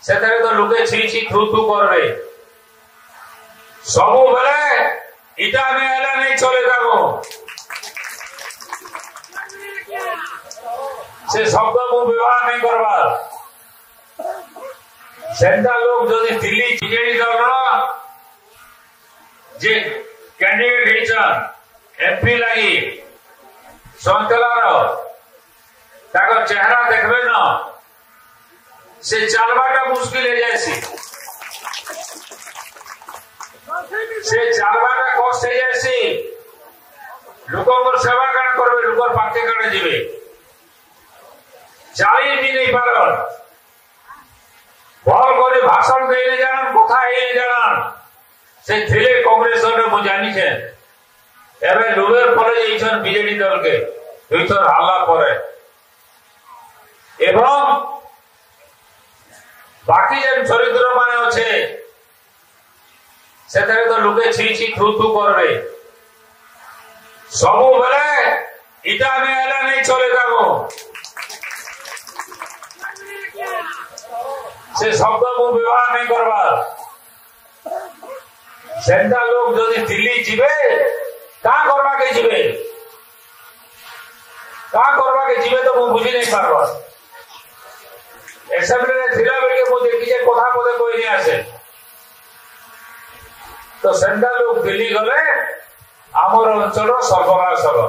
ସେଥିରେ ତ ଲୋକେ ଛି ଛି ଥୁ ଥୁ କରିବେ ସବୁବେଳେ ଇଟା ଆମେ ହେଲେ ନେଇ ଚଲେ ଯାବ से शब्द को व्यवहार नहीं करवा सेंटा लोग जदि दिल्ली बीजेडी दल जे कैंडिडेट एमपी लगी संतलार चेहरा देखबे न से चलवाटा मुश्किल है जैसी से चलवाटा कष्ट है जैसी लोक सेवा कण करबे लोक पार्टी कण जीवे चाली भी नहीं पार भल कर भाषण दे जान कथा हे जान से थिले कांग्रेस रे मु जानी छे एबे लुवेर पले जइछन बीजेडी दल के दुइथर हल्ला करे एवं बाकी जेन चरित्र माने अछि सेतरे तो लोके छी छी थू थू करबे सब बेले इटा में एला नहीं चले जाबो से शब्द को व्यवहार नहीं करवा सेंटा लोग जदि दिल्ली जीवे का करवा के जीवे तो मु बुझी नहीं पारवा एसेंबली रे थिला बेले मु देखि जे कथा पदे कोई नहीं आसे तो सेंटा लोग दिल्ली गले आमर अंचल सर्वनाश हबो।